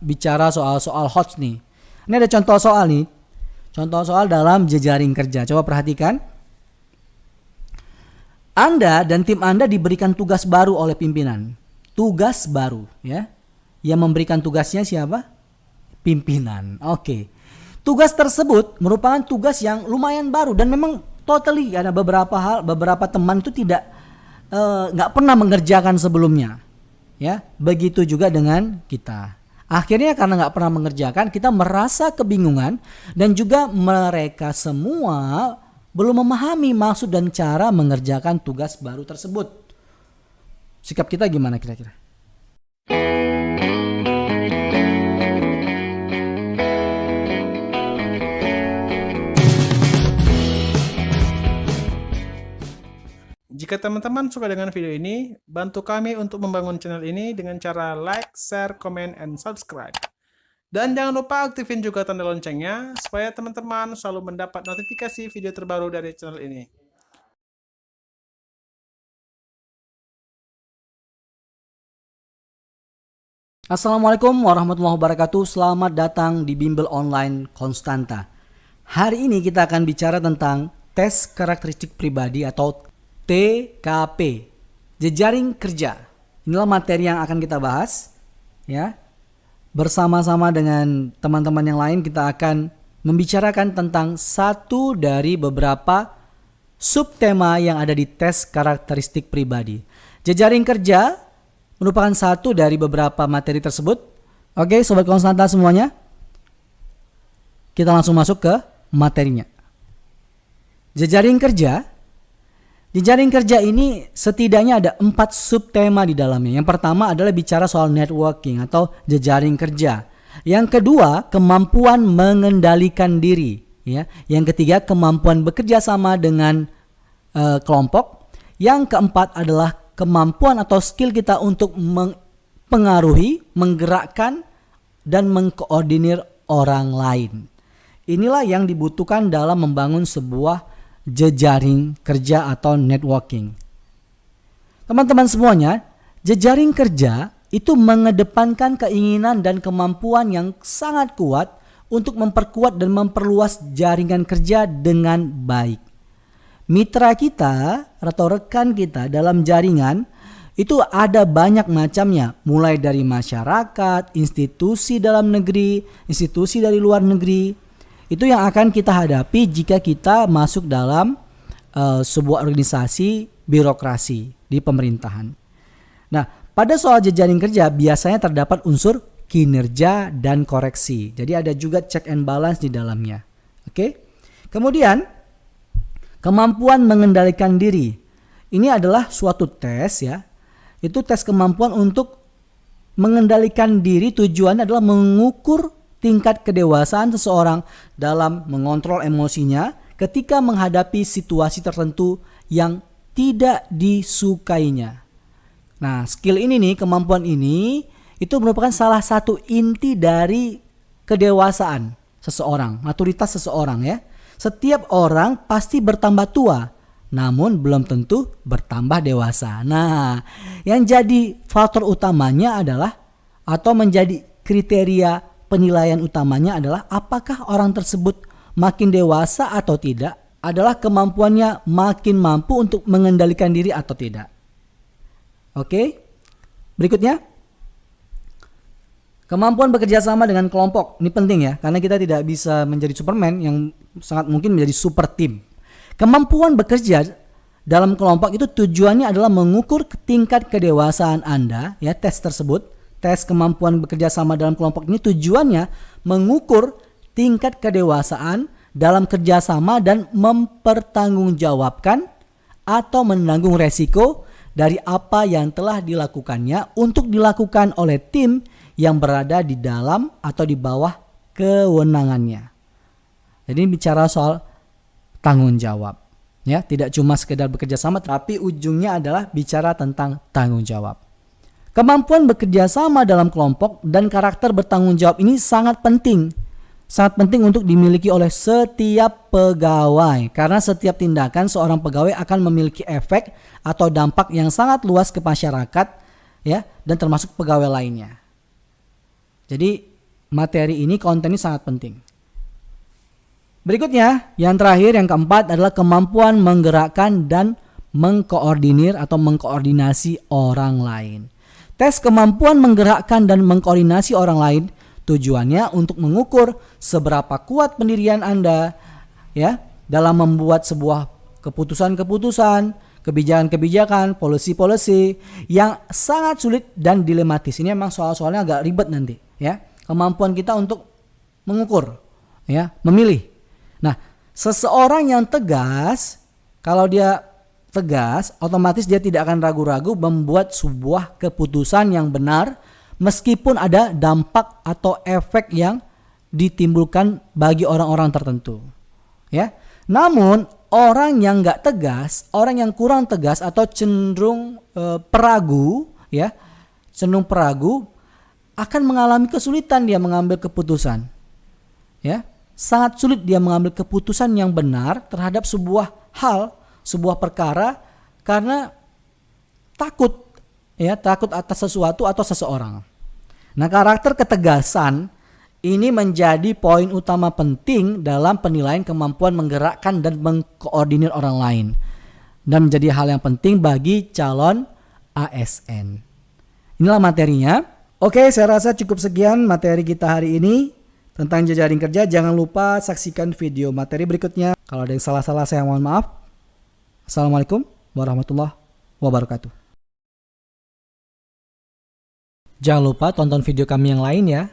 bicara soal hot nih. Ini ada contoh soal nih. Contoh soal dalam jejaring kerja. Coba perhatikan. Anda dan tim Anda diberikan tugas baru oleh pimpinan. Tugas baru, ya. Yang memberikan tugasnya siapa? Pimpinan. Oke. Tugas tersebut merupakan tugas yang lumayan baru dan memang totally ada beberapa teman itu nggak pernah mengerjakan sebelumnya. Ya, begitu juga dengan kita. Akhirnya karena nggak pernah mengerjakan, kita merasa kebingungan dan juga mereka semua belum memahami maksud dan cara mengerjakan tugas baru tersebut. Sikap kita gimana kira-kira? Jika teman-teman suka dengan video ini, bantu kami untuk membangun channel ini dengan cara like, share, comment, and subscribe. Dan jangan lupa aktifin juga tanda loncengnya, supaya teman-teman selalu mendapat notifikasi video terbaru dari channel ini. Assalamualaikum warahmatullahi wabarakatuh. Selamat datang di Bimbel Online Konstanta. Hari ini kita akan bicara tentang tes karakteristik pribadi atau TKP, jejaring kerja. Inilah materi yang akan kita bahas, ya. Bersama-sama dengan teman-teman yang lain kita akan membicarakan tentang satu dari beberapa subtema yang ada di tes karakteristik pribadi. Jejaring kerja merupakan satu dari beberapa materi tersebut. Oke, Sobat Konstanta semuanya, kita langsung masuk ke materinya. Jejaring kerja. Jejaring kerja ini setidaknya ada 4 subtema di dalamnya. Yang pertama adalah bicara soal networking atau jejaring kerja. Yang kedua, kemampuan mengendalikan diri. Ya. Yang ketiga, kemampuan bekerja sama dengan kelompok. Yang keempat adalah kemampuan atau skill kita untuk mempengaruhi, menggerakkan, dan mengkoordinir orang lain. Inilah yang dibutuhkan dalam membangun sebuah jejaring kerja atau networking. Teman-teman semuanya, jejaring kerja itu mengedepankan keinginan dan kemampuan yang sangat kuat untuk memperkuat dan memperluas jaringan kerja dengan baik. Mitra kita atau rekan kita dalam jaringan itu ada banyak macamnya, mulai dari masyarakat, institusi dalam negeri, institusi dari luar negeri. Itu yang akan kita hadapi jika kita masuk dalam sebuah organisasi birokrasi di pemerintahan. Nah, pada soal jejaring kerja biasanya terdapat unsur kinerja dan koreksi. Jadi ada juga check and balance di dalamnya. Oke. Kemudian kemampuan mengendalikan diri. Ini adalah suatu tes ya. Itu tes kemampuan untuk mengendalikan diri, tujuannya adalah mengukur tingkat kedewasaan seseorang dalam mengontrol emosinya ketika menghadapi situasi tertentu yang tidak disukainya. Nah, skill ini nih, kemampuan ini itu merupakan salah satu inti dari kedewasaan seseorang, maturitas seseorang ya. Setiap orang pasti bertambah tua, namun belum tentu bertambah dewasa. Nah, yang jadi faktor utamanya adalah atau menjadi kriteria penilaian utamanya adalah apakah orang tersebut makin dewasa atau tidak, adalah kemampuannya makin mampu untuk mengendalikan diri atau tidak. Oke, berikutnya. Kemampuan bekerja sama dengan kelompok. Ini penting ya, karena kita tidak bisa menjadi Superman yang sangat mungkin menjadi super team. Kemampuan bekerja dalam kelompok itu tujuannya adalah mengukur tingkat kedewasaan Anda, ya, tes tersebut. Tes kemampuan bekerja sama dalam kelompok ini tujuannya mengukur tingkat kedewasaan dalam kerjasama dan mempertanggungjawabkan atau menanggung resiko dari apa yang telah dilakukannya untuk dilakukan oleh tim yang berada di dalam atau di bawah kewenangannya. Jadi bicara soal tanggung jawab, ya, tidak cuma sekedar bekerja sama, tapi ujungnya adalah bicara tentang tanggung jawab. Kemampuan bekerja sama dalam kelompok dan karakter bertanggung jawab ini sangat penting. Sangat penting untuk dimiliki oleh setiap pegawai. Karena setiap tindakan seorang pegawai akan memiliki efek atau dampak yang sangat luas ke masyarakat, ya, dan termasuk pegawai lainnya. Jadi materi ini, konten ini sangat penting. Berikutnya, yang terakhir, yang keempat adalah kemampuan menggerakkan dan mengkoordinir atau mengkoordinasi orang lain. Tes kemampuan menggerakkan dan mengkoordinasi orang lain tujuannya untuk mengukur seberapa kuat pendirian Anda ya dalam membuat sebuah keputusan-keputusan, kebijakan-kebijakan, policy-policy yang sangat sulit dan dilematis. Ini memang soal-soalnya agak ribet nanti ya. Kemampuan kita untuk mengukur ya, memilih. Nah, seseorang yang tegas, kalau dia tegas, otomatis dia tidak akan ragu-ragu membuat sebuah keputusan yang benar meskipun ada dampak atau efek yang ditimbulkan bagi orang-orang tertentu. Ya. Namun orang yang nggak tegas, orang yang kurang tegas atau cenderung peragu, ya, cenderung peragu akan mengalami kesulitan dia mengambil keputusan. Ya. Sangat sulit dia mengambil keputusan yang benar terhadap sebuah hal, sebuah perkara karena takut atas sesuatu atau seseorang. Nah, karakter ketegasan ini menjadi poin utama penting dalam penilaian kemampuan menggerakkan dan mengkoordinir orang lain dan menjadi hal yang penting bagi calon ASN. Inilah materinya. Oke, saya rasa cukup sekian materi kita hari ini tentang jejaring kerja. Jangan lupa saksikan video materi berikutnya. Kalau ada yang salah-salah saya mohon maaf. Assalamualaikum warahmatullahi wabarakatuh. Jangan lupa tonton video kami yang lain ya.